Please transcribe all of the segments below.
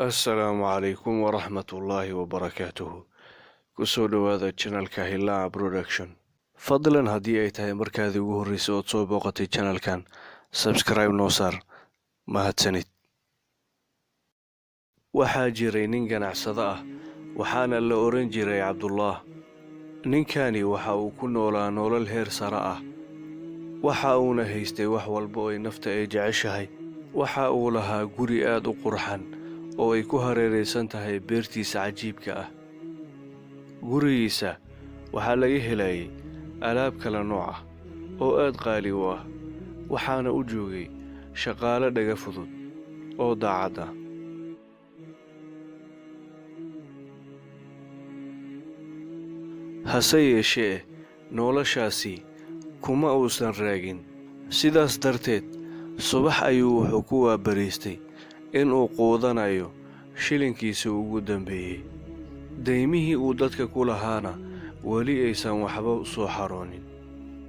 السلام عليكم ورحمة الله وبركاته. kusoo dhawaada channelka Hilaa Production. Fadlan haddii ay tahay markaadii ugu horreysay ood soo booqatay channelkan, subscribe noo saar. Mahadsanid. Waxaa jiray nin ganacsado ah, waxaana la oran jiray Cabdullah. Ninkani waxa uu ku noolaa nolol heer sare ah. Waxa uuna haystay wax walba oo ay nafta ay jeceshahay. Waxa uu lahaa guri aad u qurxan oo ay ku hareeraysan tahay beertiisa cajiibka ah. gurigiisa waxaa laga helayay alaab kala nooc ah oo aad qaali u ah, waxaana u joogay shaqaale dhaga fudud oo daacad ah. hase yeeshee noloshaasi kuma uusan raagin. sidaas darteed subax ayuu wuxuu ku waabariistay inuu quudanayo shilinkiisa ugu dambeeyey. daymihii uu dadka ku lahaana weli aysan waxba u soo xaroonin.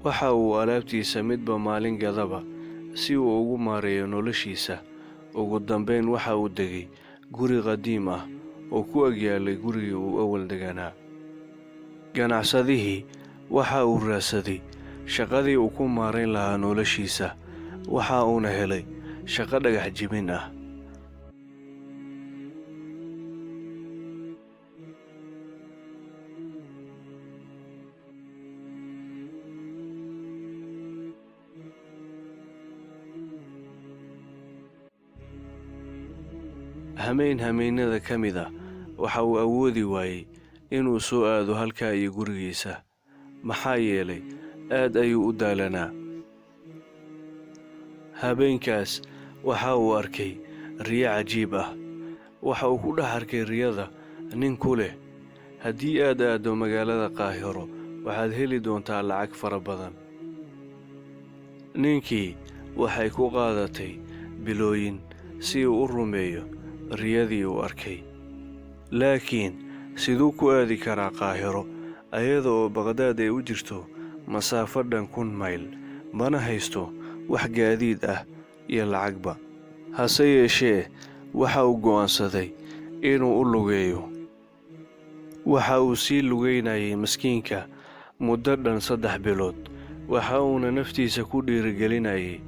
waxa uu alaabtiisa midba maalin gadaba si uu ugu maareeyo noloshiisa. ugu dambayn waxa uu degay guri qadiim ah oo ku agyaalay gurigii uu awal deganaa. ganacsadihii waxa uu raadsaday shaqadii uu ku maarayn lahaa noloshiisa. waxa uuna helay shaqo dhagax jibin ah. hameenada ka mid ah waxa uu awoodi waayey inuu soo aado halkaa iyo gurigiisa, maxaa yeelay aad ayuu u daalanaa. habeenkaas waxa uu arkay riyo cajiib ah. waxa uu ku dhex arkay riyada nin ku leh, haddii aad aaddo magaalada Qaahiro waxaad heli doontaa lacag fara badan. ninkii waxay ku qaadatay bilooyin si uu u rumeeyo riyadii uu arkay. laakiin siduu ku aadi karaa Qaahiro ayada oo Baqdaad ay u jirto masaafo dhan 1000 mayl, mana haysto wax gaadiid ah iyo lacagba. hase yeeshee waxa uu go'aansaday inuu u lugeeyo. waxa uu sii lugeynayay maskiinka muddo dhan 3 bilood. waxa uuna naftiisa ku dhiirigelinayay,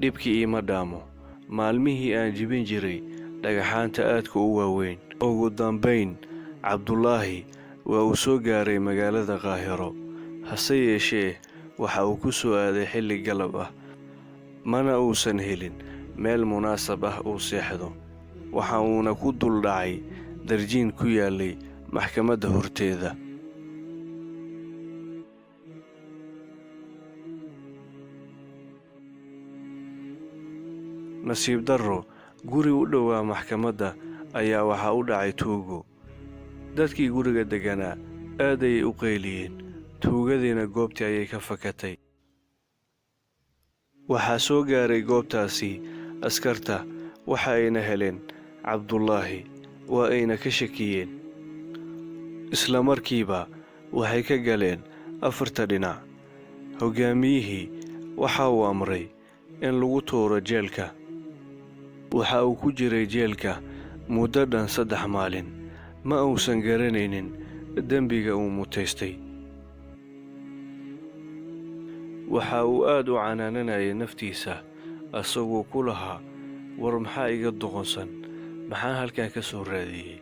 dhibkii ima dhaamo. maalmihii aan jibin jiray dhagaxaanta aadka u waaweyn. ugu dambayn Cabdullaahi waa uu soo gaaray magaalada Qaahiro. hase yeeshee waxa uu ku soo aaday xilli galab ah, mana uusan helin meel munaasab ah uu seexdo. waxa uuna ku dul dhacay darjiin ku yaalay maxkamadda horteeda. nasiib darro, guri u dhowaa maxkamadda ayaa waxa u dhacay tuugo. dadkii guriga deganaa aad ayay u qayliyeen. tuugadiina goobtii ayay ka fakatay. waxaa soo gaaray goobtaasi askarta. waxa ayna heleen Cabdullaahi, waa ayna ka shakiyeen. isla markiiba waxay ka galeen 4 dhinac. hoggaamiyihii waxa uu amray in lagu tuuro jeelka. waxa uu ku jiray jeelka muddo dhan 3 maalin. ma uusan garanaynin dembiga uu mutaystay. waxa uu aad u canaananayay naftiisa, asagoo ku lahaa, war maxaa iga doqonsan? maxaan halkan ka soo raadiyey?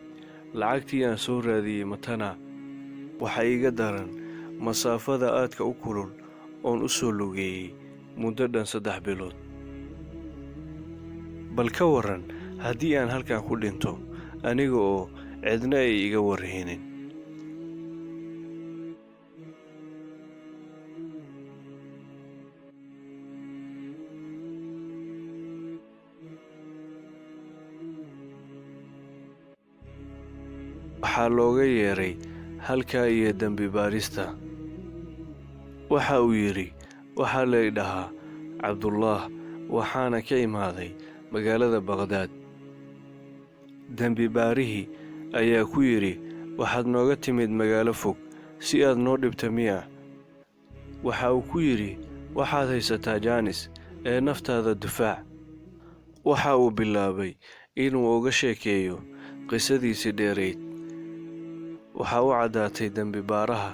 lacagtii aan soo raadiyey matana? waxa iga daran masaafada aadka u kulul oon u soo lugeeyey muddo dhan 3 bilood. bal ka waran haddii aan halkan ku dhinto aniga oo cidna ay iga warhaynin. waxaa looga yeeray halkaa iyo dembi baarista. waxa uu yidhi, waxaa lay dhahaa Cabdullah, waxaana ka imaaday magaalada Baqdaad. dembi baarihii ayaa ku yidhi, waxaad nooga timid magaalo fog si aad noo dhibta miya? waxa uu ku yidhi, waxaad haysataa jaanis ee naftaada difaac. waxa uu bilaabay inuu uga sheekeeyo qisadiisii dheerayd. Waxaa u caddaatay dembibaaraha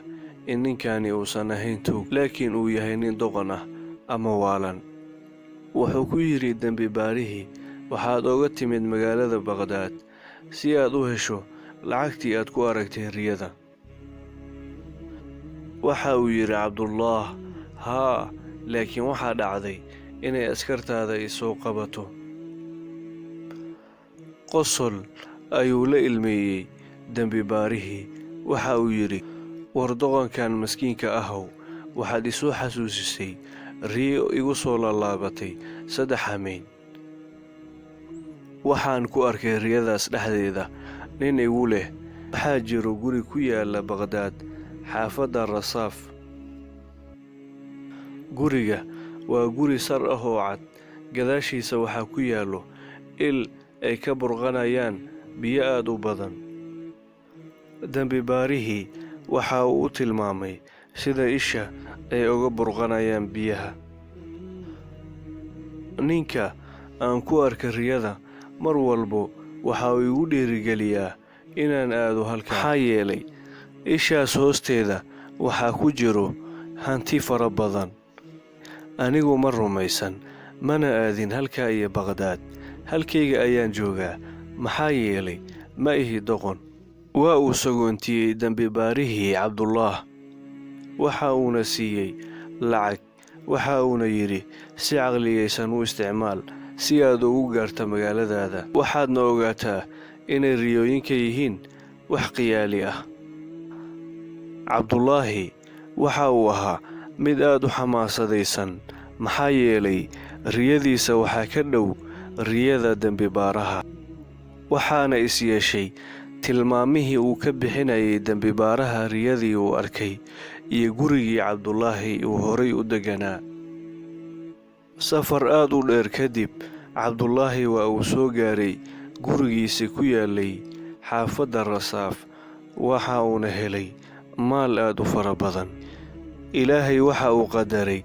in ninkani uusan ahayn tuug, laakiin uu yahay nin doqon ah ama waalan. Wuxuu ku yidhi dembibaarihii, waxaad oga timid magaalada Baqdaad si aad u hesho lacagtii aad ku aragtay riyada. Waxa uu yidhi Cabdullaah, haa, laakiin waxaa dhacday inay askartaada i soo qabato. Qosol ayuu la ilmeeyey dembibaarihii. Waxa uu yidhi, war doqonkan maskiinka ahow, waxaad isoo xasuusisay riyo igu soo laalaabatay 3 habeen. Waxaan ku arkay riyadaas dhexdeeda nin igu leh, waxaa jiro guri ku yaala Baqdaad, xaafadda Rasaaf. Guriga waa guri sar ah oo cad, gadaashiisa waxaa ku yaallo il ay ka burqanayaan biyo aad u badan. Dembibaarihii waxa uu u tilmaamay sida isha ay uga burqanayaan biyaha. Ninka aan ku arka riyada mar walbo waxa uu igu dhiirigeliyaa inaan aado halkaa, maxaa yeelay ishaas hoosteeda waxaa ku jiro hanti fara badan. Anigu ma rumaysan, mana aadin halkaa iyo Baqdaad. Halkayga ayaan joogaa, maxaa yeelay ma ihi doqon. Waa uu sagoontiyey dembibaarihii Cabdullaah, waxa uuna siiyey lacag. Waxa uuna yidhi, si caqliyaysan u isticmaal si aad ugu gaarto magaaladaada. Waxaadna ogaataa inay riyooyinka yihiin wax khiyaali ah. Cabdullaahi waxa uu ahaa mid aad u xamaasadaysan, maxaa yeelay riyadiisa waxaa ka dhow riyada dembibaaraha. Waxaana is yeeshay tilmaamihii uu ka bixinayay dembibaaraha riyadii uu arkay iyo gurigii Cabdullaahi uu horay u deganaa. Safar aad u dheer kadib, Cabdullaahi waa uu soo gaaray gurigiisii ku yaalay xaafadda Rasaaf. Waxa uuna helay maal aad u fara badan. Ilaahay waxa uu qadaray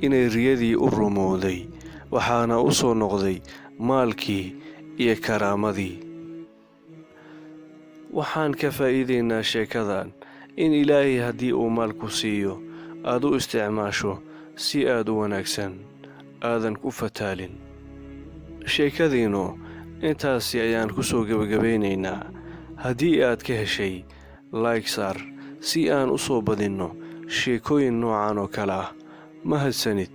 inay riyadii u rumowday, waxaana u soo noqday maalkii iyo karaamadii. Waxaan ka faa'iidaynaa sheekadan in Ilaahay haddii uu maal ku siiyo aad u isticmaasho si aad u wanaagsan, aadan ku fataalin. Sheekadiinu intaasi ayaan ku soo gabagabeynaynaa. Haddii aad ka heshay, like saar si aan u soo badinno sheekooyin noocan oo kale ah. Mahadsanid.